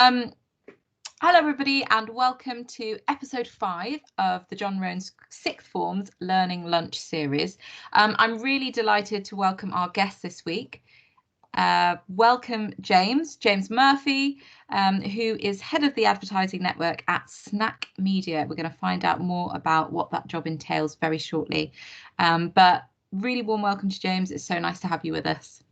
Um, Hello everybody and welcome to episode 5 of the John Roan Sixth Form's Learning Lunch series. I'm really delighted to welcome our guest this week. Welcome James Murphy, who is head of the advertising network at Snack Media. We're going to find out more about what that job entails very shortly. But really warm welcome to James. It's so nice to have you with us.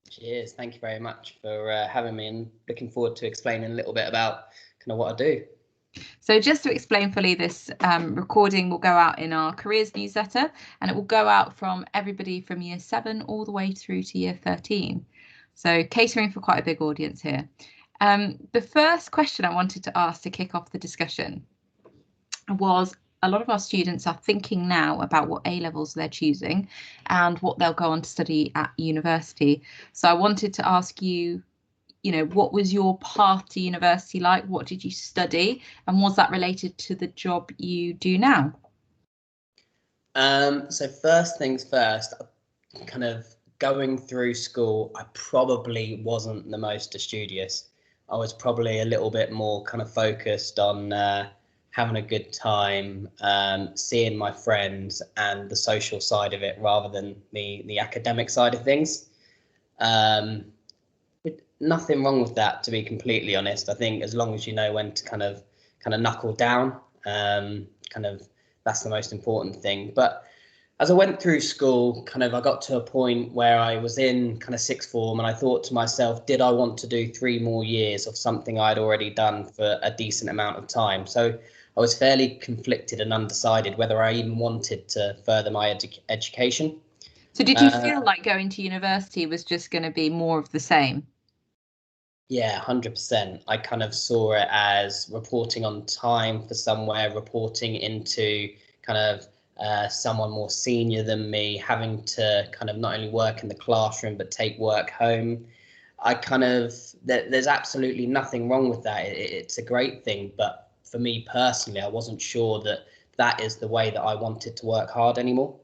Cheers. Thank you very much for having me, and looking forward to explaining a little bit about kind of what I do. So just to explain fully, this recording will go out in our careers newsletter, and it will go out from everybody from year 7 all the way through to year 13. So catering for quite a big audience here. The first question I wanted to ask to kick off the discussion was, a lot of our students are thinking now about what A-levels they're choosing and what they'll go on to study at university. So I wanted to ask you, what was your path to university like? What did you study? And was that related to the job you do now? So first things first, kind of going through school, I probably wasn't the most studious. I was probably a little bit more kind of focused on having a good time, seeing my friends and the social side of it rather than the academic side of things. Nothing wrong with that, to be completely honest. I think as long as you know when to kind of knuckle down, that's the most important thing. But as I went through school, I got to a point where I was in kind of sixth form, and I thought to myself, did I want to do 3 more years of something I'd already done for a decent amount of time? So I was fairly conflicted and undecided whether I even wanted to further my education. So did you feel like going to university was just going to be more of the same? Yeah, 100%. I kind of saw it as reporting on time for somewhere, reporting into kind of someone more senior than me, having to kind of not only work in the classroom but take work home. There's absolutely nothing wrong with that. It's a great thing, but for me personally, I wasn't sure that that is the way that I wanted to work hard anymore.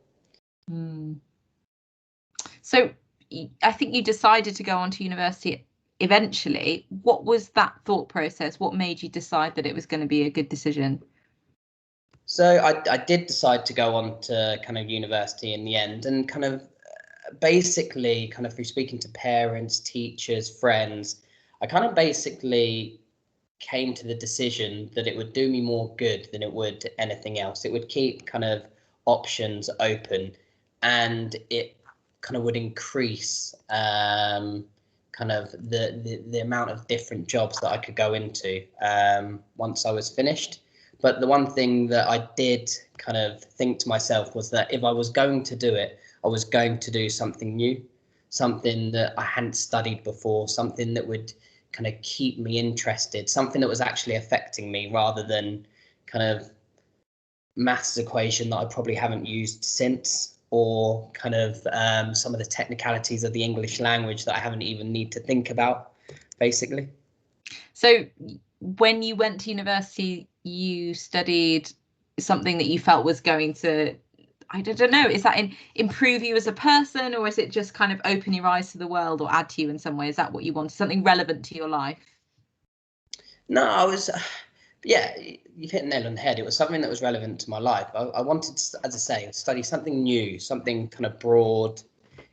So I think you decided to go on to university eventually. What was that thought process? What made you decide that it was going to be a good decision? So I did decide to go on to kind of university in the end, and basically through speaking to parents, teachers, friends, I basically came to the decision that it would do me more good than it would anything else. It would keep kind of options open, and it kind of would increase the amount of different jobs that I could go into once I was finished. But the one thing that I did kind of think to myself was that if I was going to do it, I was going to do something new, something that I hadn't studied before, something that would kind of keep me interested, something that was actually affecting me rather than kind of maths equation that I probably haven't used since, or kind of some of the technicalities of the English language that I haven't even need to think about, basically. So when you went to university, you studied something that you felt was going to, I don't know, is that improve you as a person, or is it just kind of open your eyes to the world or add to you in some way? Is that what you wanted, something relevant to your life? No, yeah, you've hit the nail on the head. It was something that was relevant to my life. I wanted to, as I say, study something new, something kind of broad,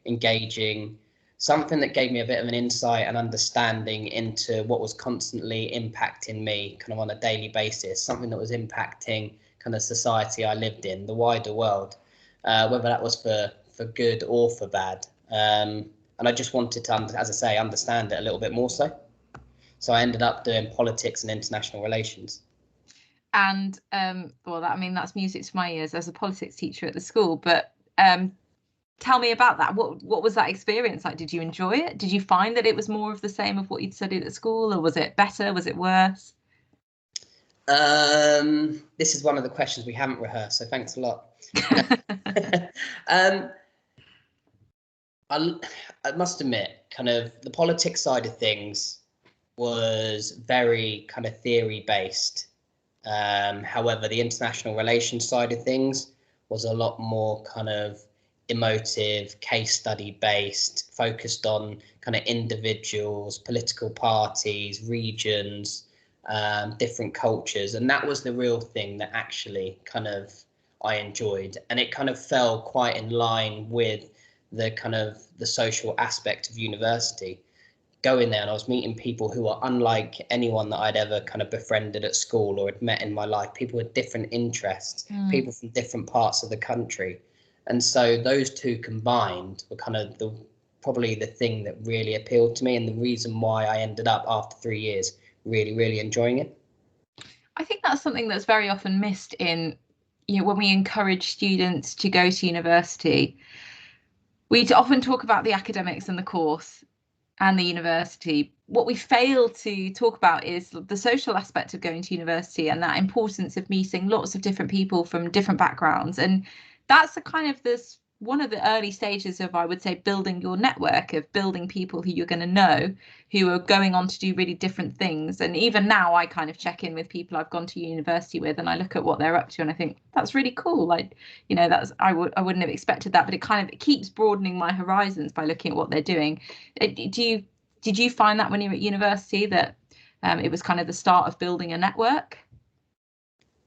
engaging, something that gave me a bit of an insight and understanding into what was constantly impacting me kind of on a daily basis, something that was impacting kind of society I lived in, the wider world, whether that was for good or for bad. And I just wanted to, as I say, understand it a little bit more so. So I ended up doing politics and international relations. And that's music to my ears as a politics teacher at the school. But tell me about that. What was that experience like? Did you enjoy it? Did you find that it was more of the same of what you'd studied at school, or was it better? Was it worse? This is one of the questions we haven't rehearsed, so thanks a lot. I must admit, kind of the politics side of things was very kind of theory based. However, the international relations side of things was a lot more kind of emotive, case study based, focused on kind of individuals, political parties, regions, different cultures. And that was the real thing that actually kind of I enjoyed. And it kind of fell quite in line with the kind of the social aspect of university. Going there and I was meeting people who are unlike anyone that I'd ever kind of befriended at school or had met in my life, people with different interests, people from different parts of the country. And so those two combined were kind of probably the thing that really appealed to me and the reason why I ended up after 3 years really enjoying it. I think that's something that's very often missed in, when we encourage students to go to university. We often talk about the academics and the course and the university. What we fail to talk about is the social aspect of going to university and that importance of meeting lots of different people from different backgrounds. And that's one of the early stages of, I would say, building your network, of building people who you're going to know, who are going on to do really different things. And even now I kind of check in with people I've gone to university with and I look at what they're up to and I think that's really cool. Like, I wouldn't have expected that, but it keeps broadening my horizons by looking at what they're doing. Did you find that when you were at university that it was kind of the start of building a network?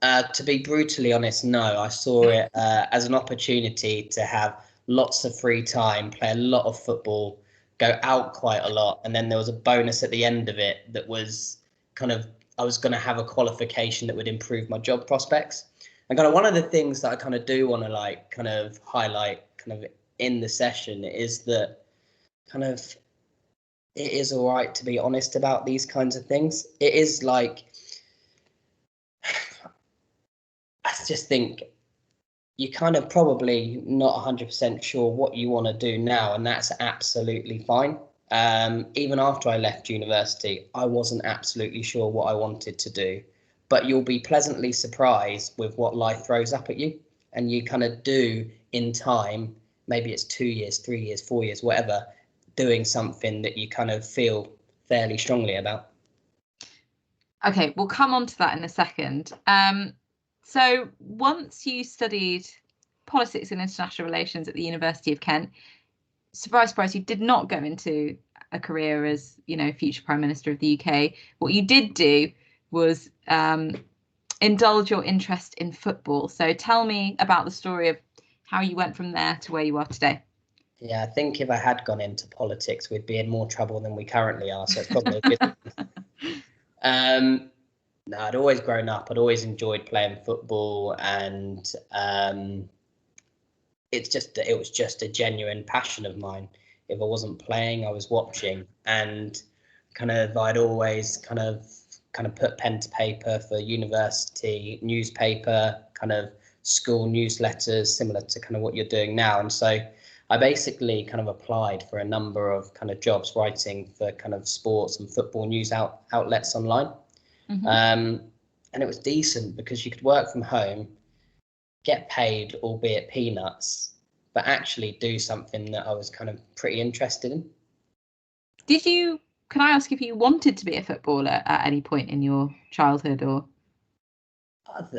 To be brutally honest, no. I saw it as an opportunity to have lots of free time, play a lot of football, go out quite a lot. And then there was a bonus at the end of it that was kind of, I was going to have a qualification that would improve my job prospects. And kind of one of the things that I kind of do want to kind of highlight kind of in the session is that kind of it is all right to be honest about these kinds of things. It is like, I just think you're kind of probably not 100% sure what you want to do now, and that's absolutely fine. Even after I left university, I wasn't absolutely sure what I wanted to do, but you'll be pleasantly surprised with what life throws up at you, and you kind of do in time, maybe it's 2 years, 3 years, 4 years, whatever, doing something that you kind of feel fairly strongly about. Okay, we'll come on to that in a second. So once you studied politics and international relations at the University of Kent, surprise, surprise, you did not go into a career as, future Prime Minister of the UK. What you did do was indulge your interest in football. So tell me about the story of how you went from there to where you are today. Yeah, I think if I had gone into politics, we'd be in more trouble than we currently are. So it's probably a good thing. No, I'd always grown up. I'd always enjoyed playing football, and it was just a genuine passion of mine. If I wasn't playing, I was watching, and kind of I'd always kind of put pen to paper for university newspaper, kind of school newsletters, similar to kind of what you're doing now. And so I basically kind of applied for a number of kind of jobs writing for kind of sports and football news outlets online. And it was decent because you could work from home, get paid, albeit peanuts, but actually do something that I was kind of pretty interested in. Can I ask if you wanted to be a footballer at any point in your childhood? Or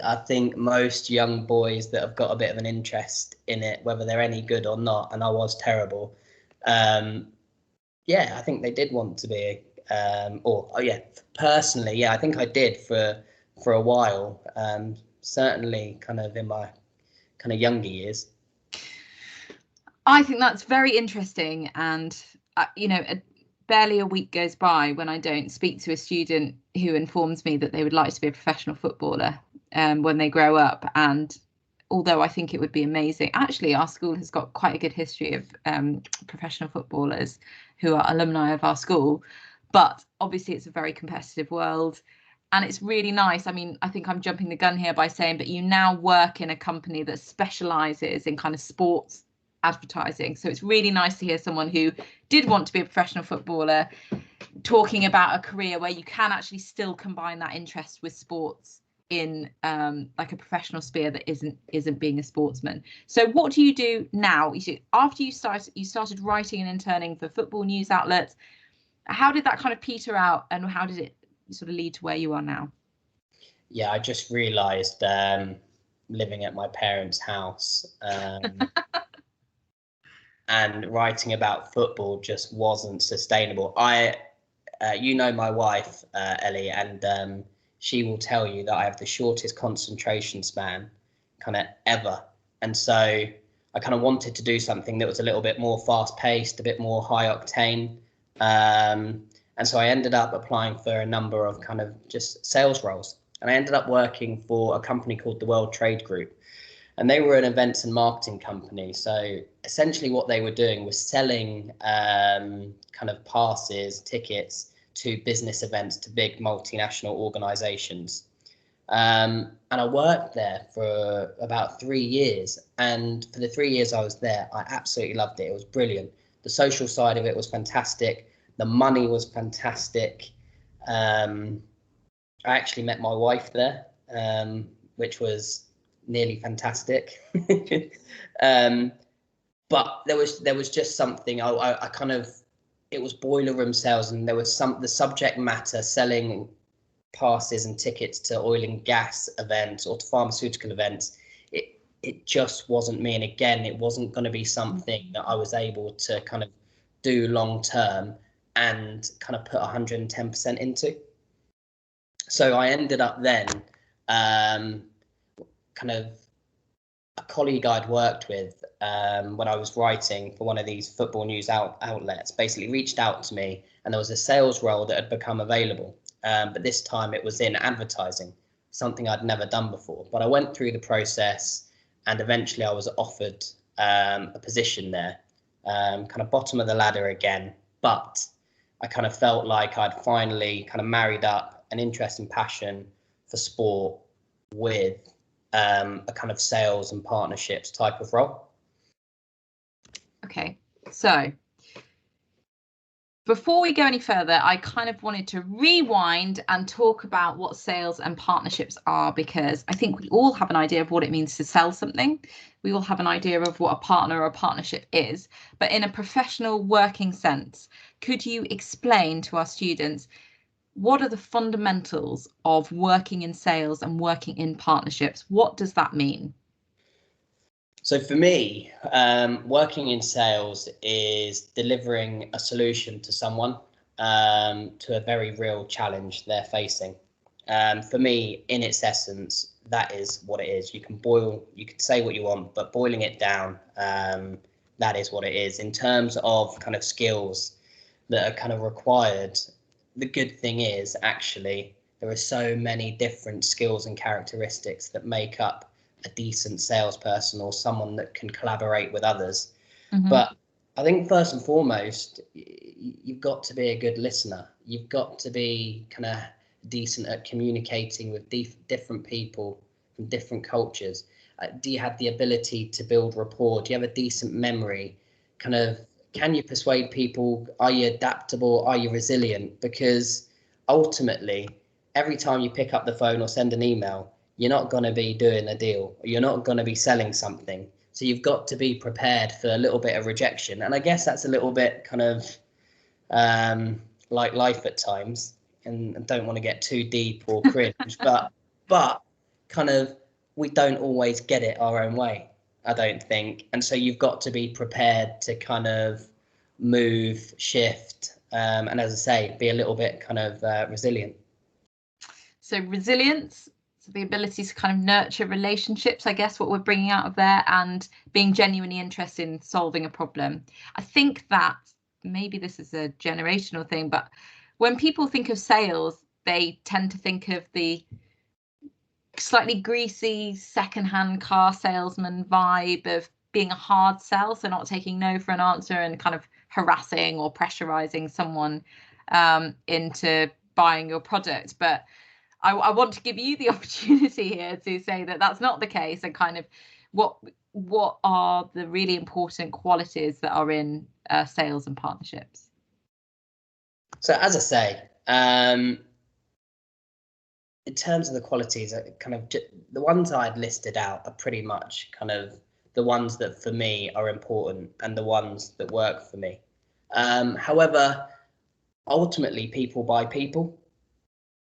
I think most young boys that have got a bit of an interest in it, whether they're any good or not, and I was terrible, yeah, I think they did want to be. Personally, yeah, I think I did for a while. Certainly, kind of in my kind of younger years. I think that's very interesting, and barely a week goes by when I don't speak to a student who informs me that they would like to be a professional footballer when they grow up. And although I think it would be amazing, actually, our school has got quite a good history of professional footballers who are alumni of our school. But obviously, it's a very competitive world. And it's really nice. I mean, I think I'm jumping the gun here by saying, but you now work in a company that specialises in kind of sports advertising. So it's really nice to hear someone who did want to be a professional footballer talking about a career where you can actually still combine that interest with sports in like a professional sphere that isn't being a sportsman. So what do you do now? After you started writing and interning for football news outlets, how did that kind of peter out, and how did it sort of lead to where you are now? Yeah, I just realised living at my parents' house, and writing about football just wasn't sustainable. You know my wife, Ellie, and she will tell you that I have the shortest concentration span kind of ever. And so I kind of wanted to do something that was a little bit more fast paced, a bit more high octane. And so I ended up applying for a number of kind of just sales roles. And I ended up working for a company called the World Trade Group. And they were an events and marketing company. So essentially what they were doing was selling kind of passes, tickets to business events, to big multinational organizations. And I worked there for about 3 years. And for the 3 years I was there, I absolutely loved it. It was brilliant. The social side of it was fantastic. The money was fantastic. I actually met my wife there, which was nearly fantastic. But there was just something I kind of, it was boiler room sales, and there was the subject matter, selling passes and tickets to oil and gas events or to pharmaceutical events. It just wasn't me. And again, it wasn't going to be something that I was able to kind of do long term and kind of put 110% into. So I ended up then kind of, a colleague I'd worked with when I was writing for one of these football news outlets basically reached out to me, and there was a sales role that had become available. But this time it was in advertising, something I'd never done before. But I went through the process, and eventually I was offered a position there, kind of bottom of the ladder again. But I kind of felt like I'd finally kind of married up an interest and passion for sport with a kind of sales and partnerships type of role. Okay, so before we go any further, I kind of wanted to rewind and talk about what sales and partnerships are, because I think we all have an idea of what it means to sell something. We all have an idea of what a partner or a partnership is, but in a professional working sense, could you explain to our students what are the fundamentals of working in sales and working in partnerships? What does that mean? So for me, working in sales is delivering a solution to someone, to a very real challenge they're facing. For me, in its essence, that is what it is. You can say what you want, but boiling it down, that is what it is. In terms of kind of skills that are kind of required, the good thing is actually there are so many different skills and characteristics that make up a decent salesperson or someone that can collaborate with others. Mm-hmm. But I think first and foremost, you've got to be a good listener. You've got to be kind of decent at communicating with different people from different cultures. Do you have the ability to build rapport? Do you have a decent memory? Kind of, can you persuade people? Are you adaptable? Are you resilient? Because ultimately, every time you pick up the phone or send an email, you're not going to be doing a deal. You're not going to be selling something. So you've got to be prepared for a little bit of rejection. And I guess that's a little bit kind of like life at times. And I don't want to get too deep or cringe, but kind of, we don't always get it our own way, I don't think. And so you've got to be prepared to kind of move, shift, and as I say, be a little bit kind of resilient. So resilience, the ability to kind of nurture relationships, I guess what we're bringing out of there, and being genuinely interested in solving a problem. I think that maybe this is a generational thing, but when people think of sales, they tend to think of the slightly greasy secondhand car salesman vibe of being a hard sell, so not taking no for an answer and kind of harassing or pressurizing someone into buying your product. But I want to give you the opportunity here to say that that's not the case, and kind of what are the really important qualities that are in sales and partnerships? So as I say, in terms of the qualities, kind of the ones I'd listed out are pretty much kind of the ones that for me are important and the ones that work for me. However, ultimately people buy people.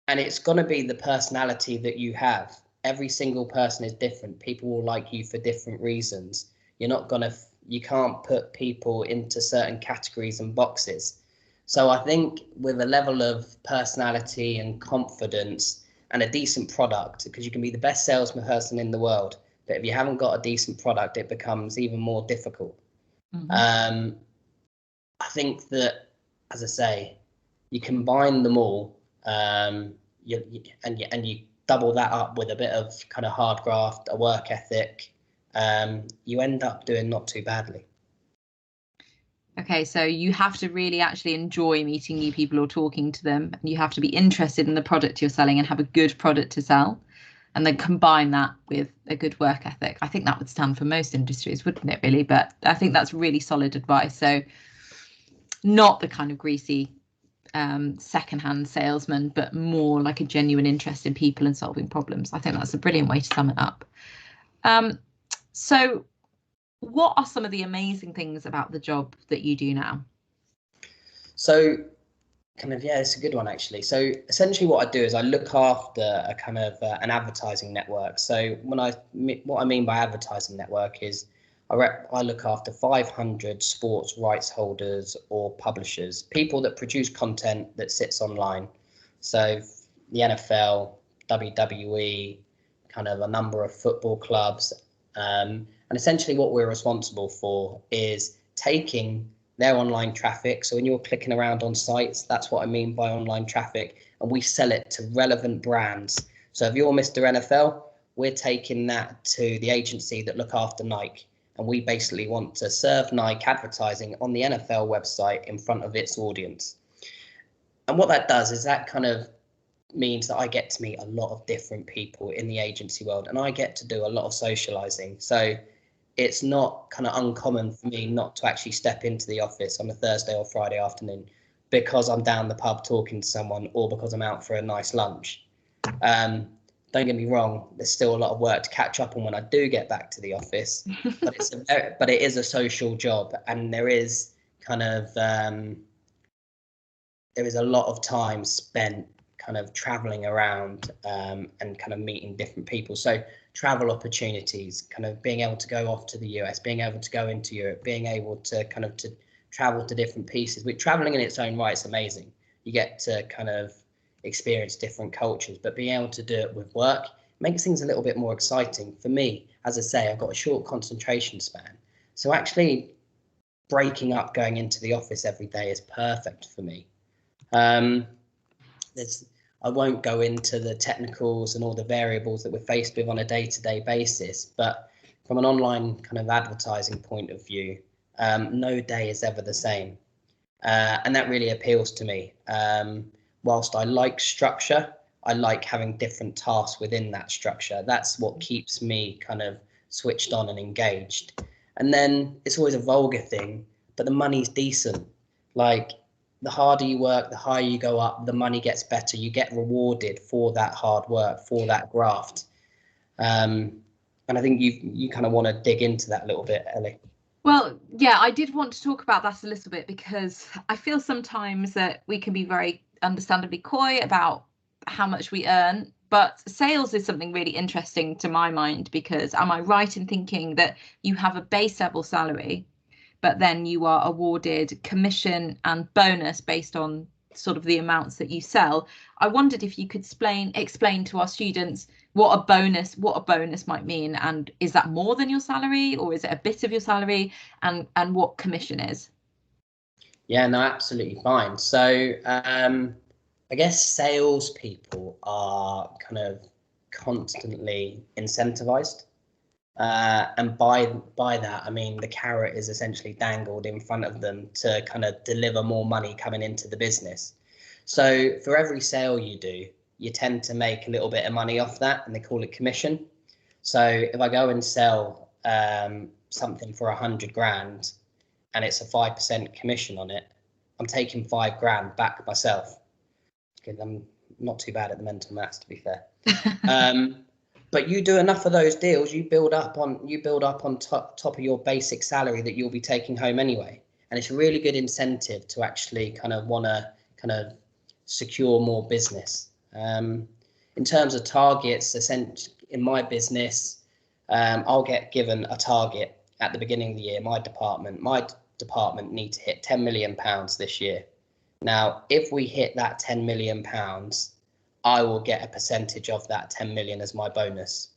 And it's going to be the personality that you have. Every single person is different. People will like you for different reasons. You're not going to You can't put people into certain categories and boxes. So I think with a level of personality and confidence and a decent product, because you can be the best salesperson in the world, but if you haven't got a decent product, it becomes even more difficult. I think that, as I say, you combine them all, and you double that up with a bit of kind of hard graft, a work ethic, you end up doing not too badly. Okay, so you have to really actually enjoy meeting new people or talking to them, and you have to be interested in the product you're selling and have a good product to sell, and then combine that with a good work ethic. I think that would stand for most industries, wouldn't it, really? But I think that's really solid advice. So not the kind of greasy secondhand salesman, but more like a genuine interest in people and solving problems. I think that's a brilliant way to sum it up. So what are some of the amazing things about the job that you do now? So it's a good one, actually. So essentially what I do is I look after a kind of an advertising network. So what I mean by advertising network is I look after 500 sports rights holders or publishers, people that produce content that sits online. So the NFL, WWE, kind of a number of football clubs. And essentially what we're responsible for is taking their online traffic. So when you're clicking around on sites, that's what I mean by online traffic. And we sell it to relevant brands. So if you're Mr. NFL, we're taking that to the agency that look after Nike. And we basically want to serve Nike advertising on the NFL website in front of its audience. And what that does is that kind of means that I get to meet a lot of different people in the agency world, and I get to do a lot of socializing. So it's not kind of uncommon for me not to actually step into the office on a Thursday or Friday afternoon because I'm down the pub talking to someone or because I'm out for a nice lunch. Don't get me wrong, there's still a lot of work to catch up on when I do get back to the office, but it is a social job, and there is kind of there is a lot of time spent kind of traveling around and kind of meeting different people. So travel opportunities, kind of being able to go off to the US, being able to go into Europe, being able to kind of to travel to different pieces. With traveling in its own right, it's amazing. You get to kind of experience different cultures, but being able to do it with work makes things a little bit more exciting. For me, as I say, I've got a short concentration span. So actually breaking up, going into the office every day is perfect for me. I won't go into the technicals and all the variables that we're faced with on a day-to-day basis, but from an online kind of advertising point of view, no day is ever the same. And that really appeals to me. Whilst I like structure, I like having different tasks within that structure. That's what keeps me kind of switched on and engaged. And then it's always a vulgar thing, but the money's decent. Like, the harder you work, the higher you go up, the money gets better. You get rewarded for that hard work, for that graft. And I think you kind of want to dig into that a little bit, Ellie. Well, yeah, I did want to talk about that a little bit because I feel sometimes that we can be very understandably coy about how much we earn, but sales is something really interesting to my mind, because am I right in thinking that you have a base level salary, but then you are awarded commission and bonus based on sort of the amounts that you sell? I wondered if you could explain to our students what a bonus might mean, and is that more than your salary, or is it a bit of your salary, and what commission is? Yeah, no, absolutely fine. So I guess salespeople are kind of constantly incentivized. And by that, I mean the carrot is essentially dangled in front of them to kind of deliver more money coming into the business. So for every sale you do, you tend to make a little bit of money off that, and they call it commission. So if I go and sell something for 100 grand and it's a 5% commission on it, I'm taking 5 grand back myself. I'm not too bad at the mental maths, to be fair. But you do enough of those deals, you build up on top of your basic salary that you'll be taking home anyway. And it's a really good incentive to actually kind of want to kind of secure more business. In terms of targets, essentially in my business, I'll get given a target, at the beginning of the year, my department need to hit £10 million this year. Now, if we hit that £10 million, I will get a percentage of that 10 million as my bonus.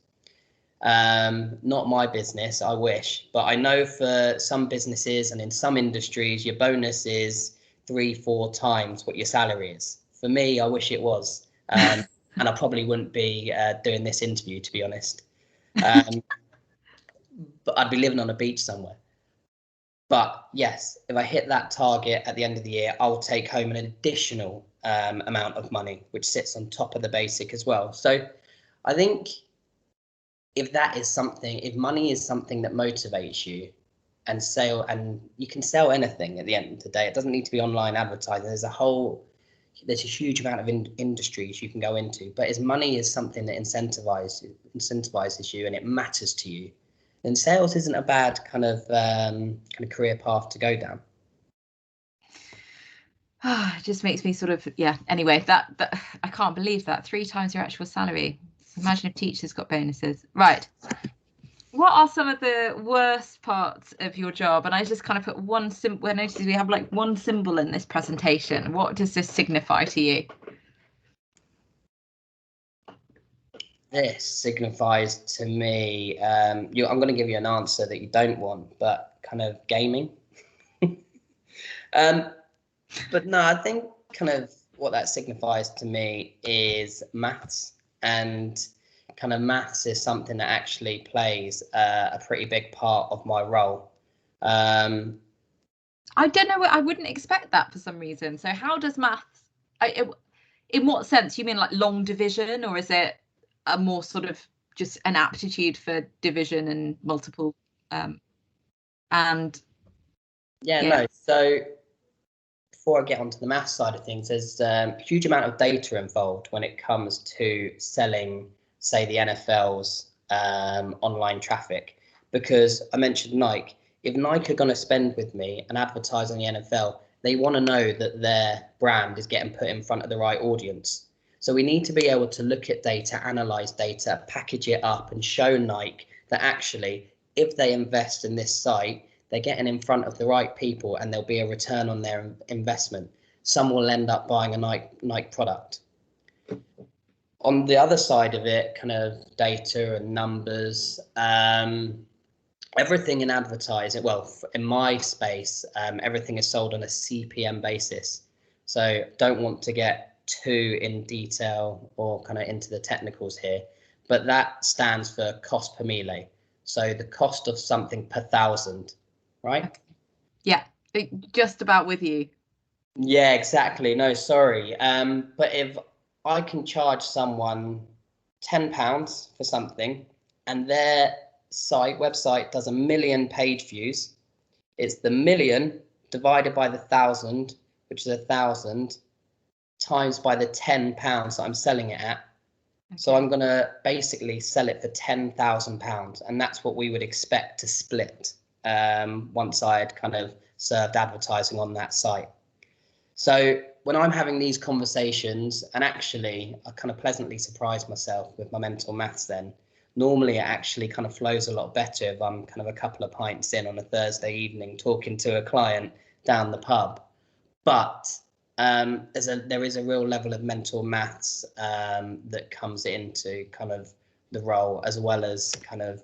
Not my business, I wish, but I know for some businesses and in some industries, your bonus is 3-4 times what your salary is. For me, I wish it was, and I probably wouldn't be doing this interview, to be honest. But I'd be living on a beach somewhere. But yes, if I hit that target at the end of the year, I'll take home an additional amount of money, which sits on top of the basic as well. So I think if money is something that motivates you, and you can sell anything at the end of the day. It doesn't need to be online advertising. There's a huge amount of industries you can go into. But as money is something that incentivizes you and it matters to you, then sales isn't a bad kind of career path to go down. It just makes me sort of, yeah. Anyway, that I can't believe that 3 times your actual salary. Imagine if teachers got bonuses. Right. What are some of the worst parts of your job? And I just kind of put one symbol. I noticed we have like one symbol in this presentation. What does this signify to you? This signifies to me, I'm going to give you an answer that you don't want, but kind of gaming. But no, I think kind of what that signifies to me is maths, and kind of maths is something that actually plays a pretty big part of my role. I don't know. I wouldn't expect that for some reason. So how does maths, in what sense? You mean like long division, or is it a more sort of just an aptitude for division and multiple and no, so before I get onto the maths side of things, there's a huge amount of data involved when it comes to selling, say, the NFL's online traffic, because I mentioned Nike. If Nike are going to spend with me and advertise on the NFL, they want to know that their brand is getting put in front of the right audience. So we need to be able to look at data, analyze data, package it up, and show Nike that actually, if they invest in this site, they're getting in front of the right people and there'll be a return on their investment. Some will end up buying a Nike product. On the other side of it, kind of data and numbers, everything in advertising, well, in my space, everything is sold on a CPM basis. So don't want to get too in detail or kind of into the technicals here, but that stands for cost per mille. So the cost of something per thousand, right? Yeah, just about with you. Yeah, exactly. No, sorry. But if I can charge someone £10 for something and their website does 1 million page views, it's the million divided by the 1,000, which is 1,000, times by the £10 that I'm selling it at. Okay. So I'm going to basically sell it for £10,000, and that's what we would expect to split once I had kind of served advertising on that site. So when I'm having these conversations, and actually I kind of pleasantly surprised myself with my mental maths then, normally it actually kind of flows a lot better if I'm kind of a couple of pints in on a Thursday evening talking to a client down the pub. But there is a real level of mental maths that comes into kind of the role, as well as kind of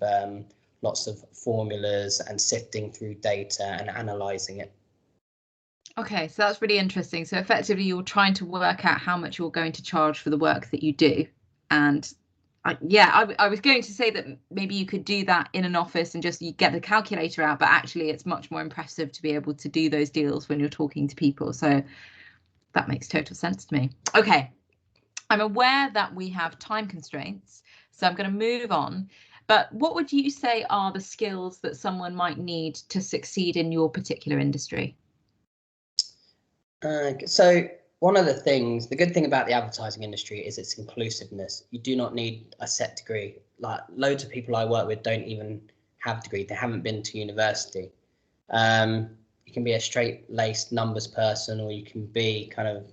lots of formulas and sifting through data and analysing it. Okay, so that's really interesting. So effectively, you're trying to work out how much you're going to charge for the work that you do. And I was going to say that maybe you could do that in an office and just you get the calculator out, but actually it's much more impressive to be able to do those deals when you're talking to people. So that makes total sense to me. Okay, I'm aware that we have time constraints, so I'm going to move on. But what would you say are the skills that someone might need to succeed in your particular industry? So one of the good thing about the advertising industry is its inclusiveness. You do not need a set degree. Like loads of people I work with don't even have a degree. They haven't been to university. You can be a straight-laced numbers person, or you can be kind of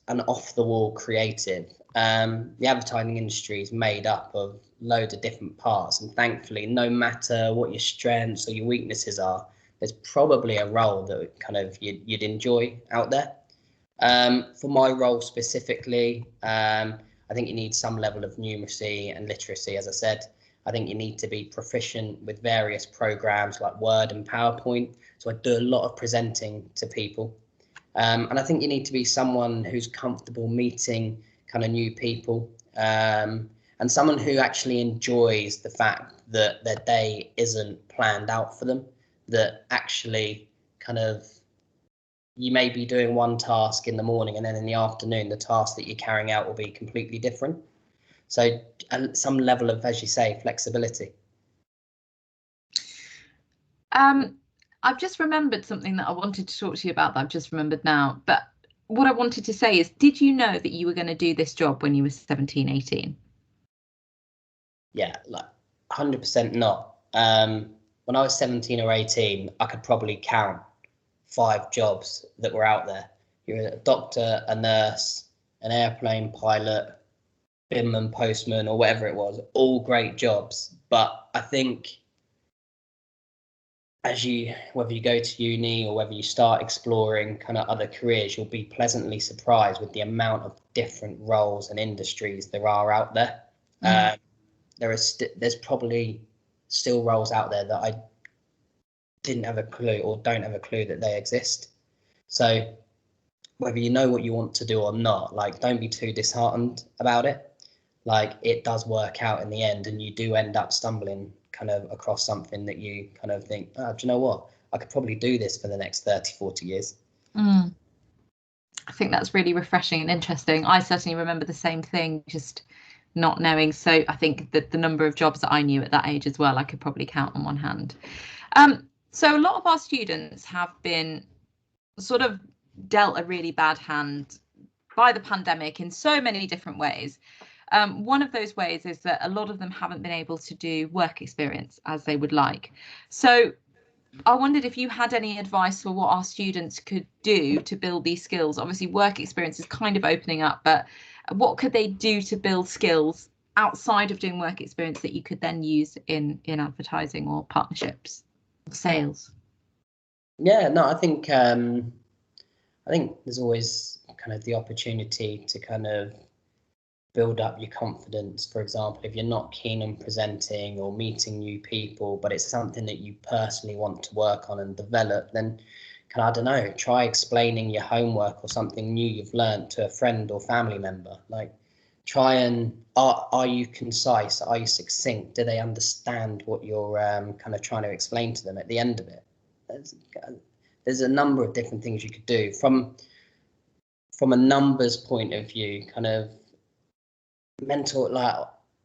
an off-the-wall creative. The advertising industry is made up of loads of different parts, and thankfully, no matter what your strengths or your weaknesses are, there's probably a role that kind of you'd enjoy out there. For my role specifically, I think you need some level of numeracy and literacy. As I said, I think you need to be proficient with various programs like Word and PowerPoint. So I do a lot of presenting to people. And I think you need to be someone who's comfortable meeting kind of new people, and someone who actually enjoys the fact that their day isn't planned out for them, that actually kind of you may be doing one task in the morning and then in the afternoon, the task that you're carrying out will be completely different. So some level of, as you say, flexibility. I've just remembered something that I wanted to talk to you about that I've just remembered now. But what I wanted to say is, did you know that you were going to do this job when you were 17, 18? Yeah, like 100% not. When I was 17 or 18, I could probably count 5 jobs that were out there. You're a doctor, a nurse, an airplane pilot, binman, postman, or whatever it was, all great jobs. But I think whether you go to uni or whether you start exploring kind of other careers, you'll be pleasantly surprised with the amount of different roles and industries there are out there. There's probably still roles out there that I didn't have a clue or don't have a clue that they exist. So whether you know what you want to do or not, like, don't be too disheartened about it. Like, it does work out in the end, and you do end up stumbling kind of across something that you kind of think, oh, do you know what? I could probably do this for the next 30, 40 years. I think that's really refreshing and interesting. I certainly remember the same thing, just not knowing. So I think that the number of jobs that I knew at that age as well, I could probably count on one hand. So a lot of our students have been sort of dealt a really bad hand by the pandemic in so many different ways. One of those ways is that a lot of them haven't been able to do work experience as they would like. So I wondered if you had any advice for what our students could do to build these skills. Obviously, work experience is kind of opening up, but what could they do to build skills outside of doing work experience that you could then use in advertising or partnerships, sales? Yeah, no, I think there's always kind of the opportunity to kind of build up your confidence. For example, if you're not keen on presenting or meeting new people, but it's something that you personally want to work on and develop, then I don't know, try explaining your homework or something new you've learned to a friend or family member. Like, try and are you concise? Are you succinct? Do they understand what you're kind of trying to explain to them at the end of it? There's a number of different things you could do from a numbers point of view, kind of mental, like,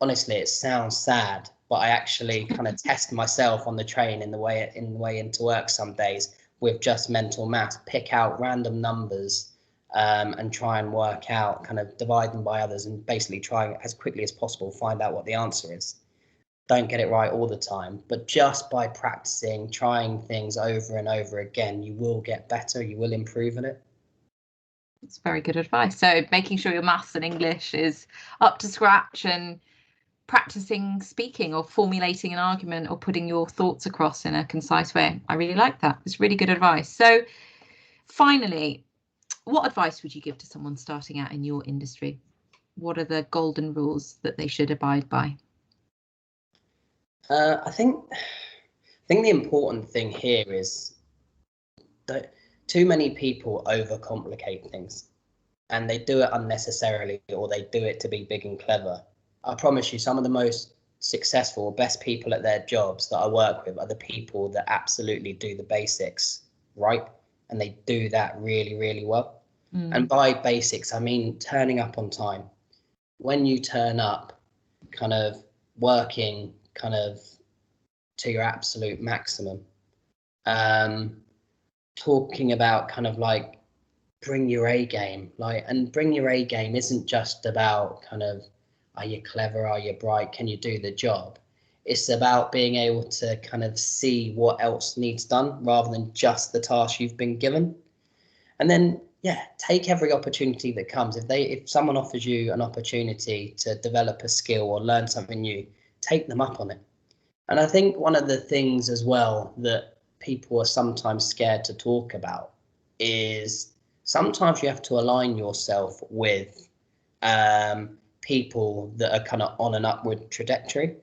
honestly, it sounds sad, but I actually kind of test myself on the train in the way into work some days with just mental math, pick out random numbers and try and work out, kind of divide them by others and basically try as quickly as possible find out what the answer is. Don't get it right all the time, but just by practicing, trying things over and over again, you will get better, you will improve in it. It's very good advice. So making sure your maths and English is up to scratch, and practicing speaking or formulating an argument or putting your thoughts across in a concise way. I really like that. It's really good advice. So finally, what advice would you give to someone starting out in your industry? What are the golden rules that they should abide by? I think the important thing here is that too many people overcomplicate things, and they do it unnecessarily, or they do it to be big and clever. I promise you, some of the most successful or best people at their jobs that I work with are the people that absolutely do the basics right, and they do that really, really well. And by basics, I mean turning up on time. When you turn up, kind of working kind of to your absolute maximum, talking about kind of like bring your A game, like, and bring your A game isn't just about kind of, are you clever, are you bright, can you do the job? It's about being able to kind of see what else needs done rather than just the task you've been given. And then yeah, take every opportunity that comes. If someone offers you an opportunity to develop a skill or learn something new, take them up on it. And I think one of the things as well that people are sometimes scared to talk about is sometimes you have to align yourself with people that are kind of on an upward trajectory.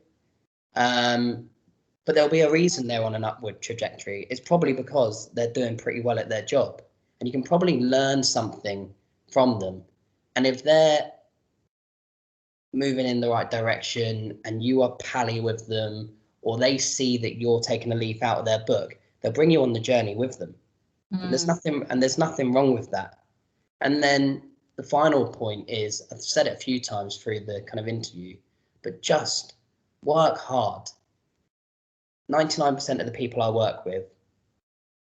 But there'll be a reason they're on an upward trajectory. It's probably because they're doing pretty well at their job, and you can probably learn something from them. And if they're moving in the right direction and you are pally with them, or they see that you're taking a leaf out of their book, they'll bring you on the journey with them. And there's nothing wrong with that. And then the final point is, I've said it a few times through the kind of interview, but just work hard. 99% of the people I work with,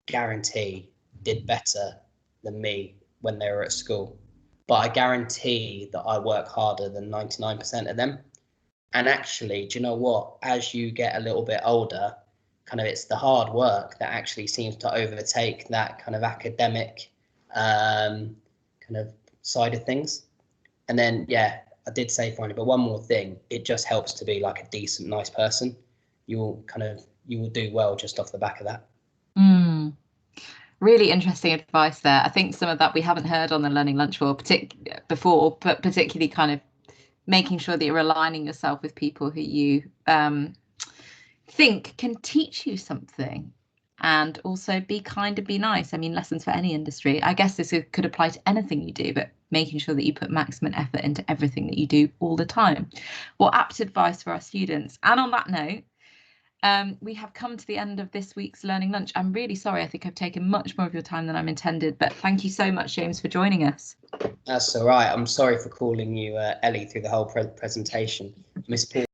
guarantee, did better than me when they were at school. But I guarantee that I work harder than 99% of them. And actually, do you know what? As you get a little bit older, kind of it's the hard work that actually seems to overtake that kind of academic kind of side of things. And then, yeah, I did say finally, but one more thing, it just helps to be like a decent, nice person. You will do well just off the back of that. Really interesting advice there. I think some of that we haven't heard on the Learning Lunch before, but particularly kind of making sure that you're aligning yourself with people who you think can teach you something, and also be kind and be nice. I mean, lessons for any industry. I guess this could apply to anything you do, but making sure that you put maximum effort into everything that you do all the time. What apt advice for our students. And on that note, we have come to the end of this week's Learning Lunch. I'm really sorry. I think I've taken much more of your time than I'm intended, but thank you so much, James, for joining us. That's all right. I'm sorry for calling you Ellie through the whole presentation. Miss Paul